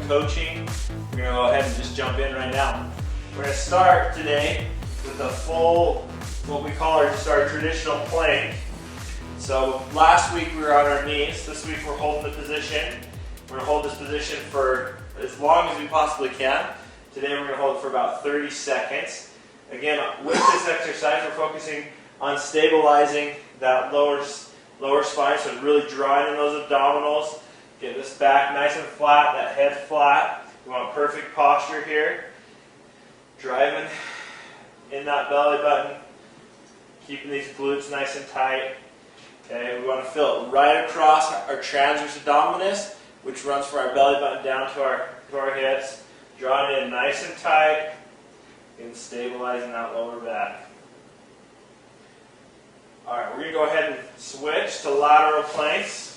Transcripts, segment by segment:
coaching. We're going to go ahead and just jump in right now. We're going to start today with a full, what we call our traditional plank. So last week we were on our knees. This week we're holding the position. We're going to hold this position for as long as we possibly can. Today we're going to hold it for about 30 seconds. Again, with this exercise we're focusing on stabilizing that lower spine, so really drawing in those abdominals. Get this back nice and flat, that head flat. We want perfect posture here. Driving in that belly button, keeping these glutes nice and tight. Okay, we want to feel it right across our transverse abdominis, which runs from our belly button down to our hips. Drawing in nice and tight and stabilizing that lower back. Alright, we're going to go ahead and switch to lateral planks.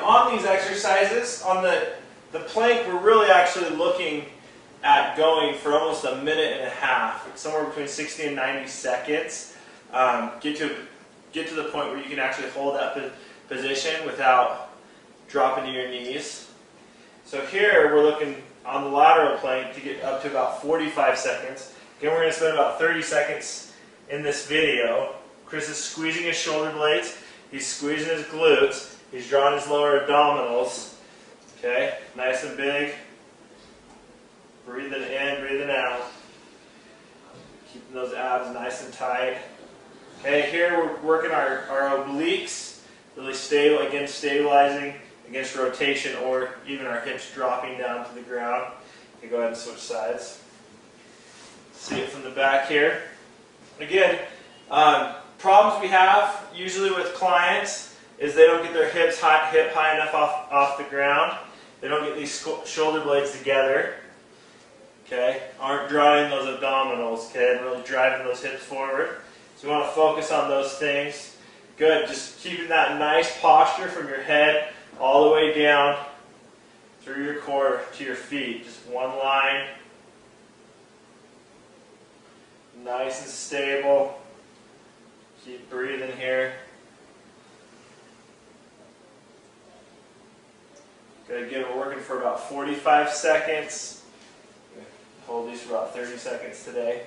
On these exercises, on the plank, we're really actually looking at going for almost a minute and a half, somewhere between 60 and 90 seconds. Get to the point where you can actually hold that position without dropping to your knees. So here we're looking on the lateral plank to get up to about 45 seconds. Again, we're going to spend about 30 seconds in this video. Chris is squeezing his shoulder blades. He's squeezing his glutes. He's drawing his lower abdominals. Okay, nice and big. Breathing in, breathing out. Keeping those abs nice and tight. Okay, here we're working our obliques. Really stable, again stabilizing against rotation or even our hips dropping down to the ground. You go ahead and switch sides. See it from the back here. Again, problems we have usually with clients is they don't get their hip high enough off the ground. They don't get these shoulder blades together. Okay, aren't drawing those abdominals. Okay, and really driving those hips forward. So we want to focus on those things. Good, just keeping that nice posture from your head all the way down through your core to your feet. Just one line. Nice and stable. Keep breathing here. Good, again, we're working for about 45 seconds. Hold these for about 30 seconds today.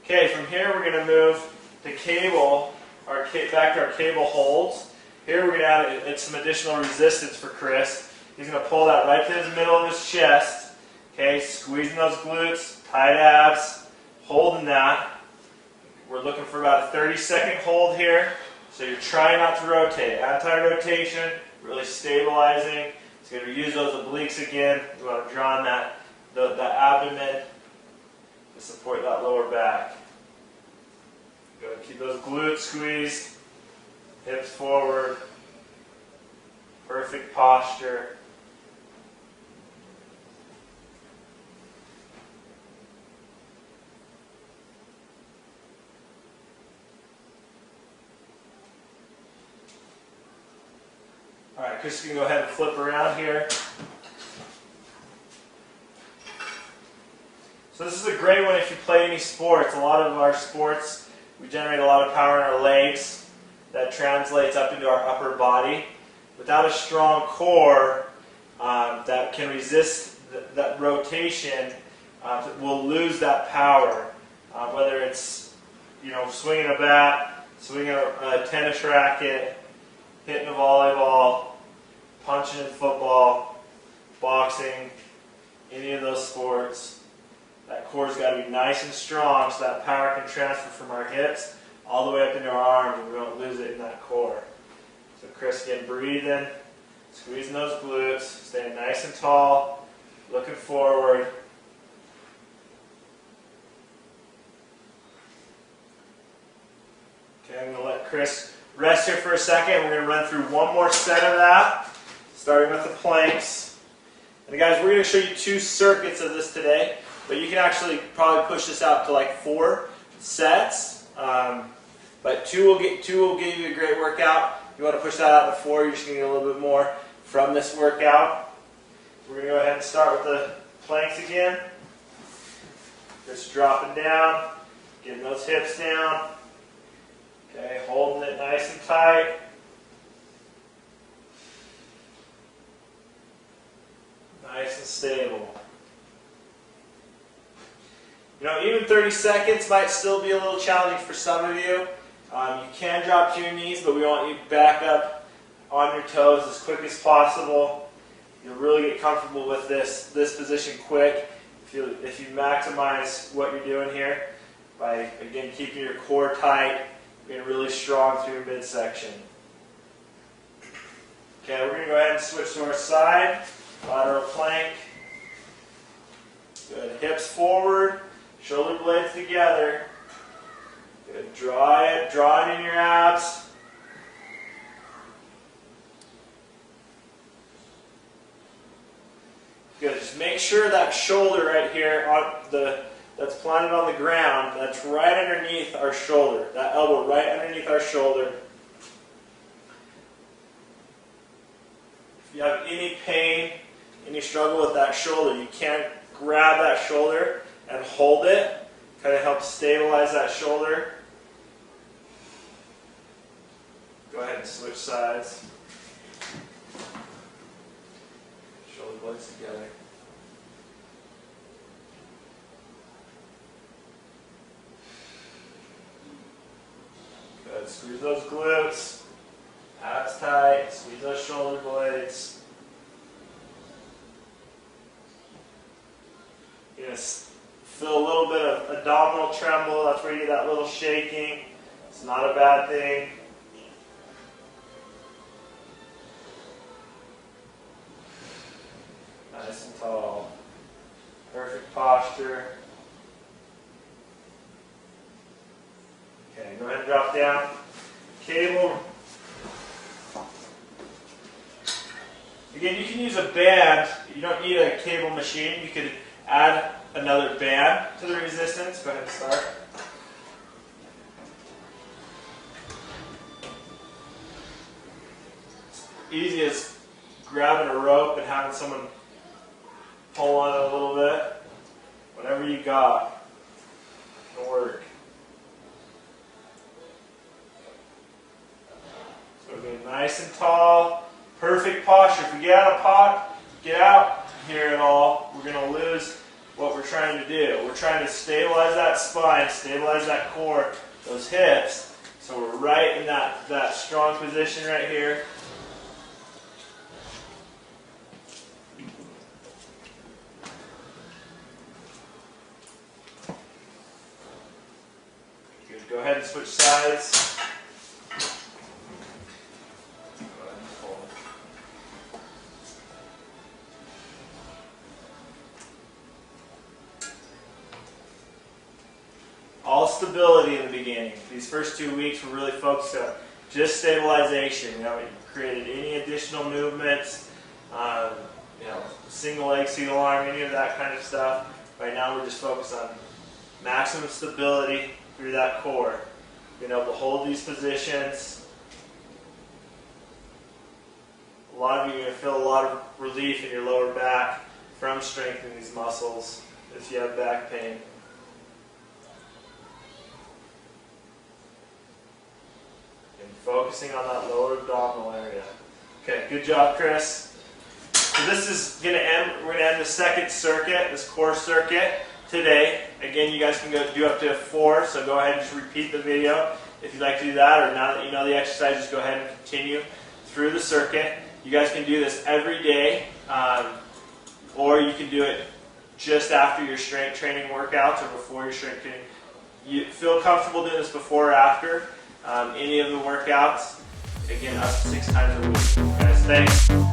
Okay, from here we're going to move to cable, back to our cable holds. Here we're going to add some additional resistance for Chris. He's going to pull that right to the middle of his chest. Okay, squeezing those glutes, tight abs, holding that. We're looking for about a 30-second hold here. So you're trying not to rotate. Anti-rotation, really stabilizing. It's going to use those obliques again. We want to draw on that abdomen to support that lower back. Good. Keep those glutes squeezed. Hips forward, perfect posture. All right, Chris, you can go ahead and flip around here. So this is a great one if you play any sports. A lot of our sports, we generate a lot of power in our legs. That translates up into our upper body. Without a strong core that can resist that rotation, we'll lose that power. Whether it's swinging a bat, swinging a tennis racket, hitting a volleyball, punching in football, boxing, any of those sports, that core's got to be nice and strong so that power can transfer from our hips all the way up into our arms and we don't lose it in that core. So Chris, again, breathing, squeezing those glutes, staying nice and tall, looking forward. Okay, I'm going to let Chris rest here for a second. We're going to run through one more set of that, starting with the planks. And guys, we're going to show you 2 circuits of this today, but you can actually probably push this out to like 4 sets. But 2 will give you a great workout. If you want to push that out to 4, you're just going to get a little bit more from this workout. We're going to go ahead and start with the planks again. Just dropping down, getting those hips down. Okay, holding it nice and tight. Nice and stable. You know, even 30 seconds might still be a little challenging for some of you. You can drop to your knees, but we want you back up on your toes as quick as possible. You'll really get comfortable with this position quick if you maximize what you're doing here by, again, keeping your core tight, being really strong through your midsection. Okay, we're going to go ahead and switch to our side, lateral plank. Good, hips forward, shoulder blades together. Good, draw it in your abs. Good, just make sure that shoulder right here that's planted on the ground, that's right underneath our shoulder. That elbow right underneath our shoulder. If you have any pain, any struggle with that shoulder, you can't grab that shoulder and hold it. Kind of help stabilize that shoulder. Go ahead and switch sides. Shoulder blades together. Good. Squeeze those glutes. Abs tight. Squeeze those shoulder blades. You're going to feel a little bit of abdominal tremble. That's where you get that little shaking. It's not a bad thing. Nice and tall. Perfect posture. Okay, go ahead and drop down. Cable. Again, you can use a band. You don't need a cable machine. You could add another band to the resistance. Go ahead and start. Easy as grabbing a rope and having someone pull on it a little bit. Whatever you got, it'll work. So get nice and tall, perfect posture. If we get out here at all, we're going to lose what we're trying to do. We're trying to stabilize that spine, stabilize that core, those hips. So we're right in that strong position right here. Good. Go ahead and switch sides. All stability in the beginning. These first 2 weeks we're really focused on just stabilization. We haven't created any additional movements, single leg, single arm, any of that kind of stuff. Right now we're just focused on maximum stability through that core. Being able to hold these positions. A lot of you are going to feel a lot of relief in your lower back from strengthening these muscles if you have back pain. Focusing on that lower abdominal area. Okay, good job, Chris. So this is going to end. We're going to end the second circuit, this core circuit today. Again, you guys can go do up to 4. So go ahead and just repeat the video if you'd like to do that. Or now that you know the exercise, just go ahead and continue through the circuit. You guys can do this every day, or you can do it just after your strength training workouts or before your strength training. You feel comfortable doing this before or after any of the workouts. Again, up to 6 times a week. Guys, thanks.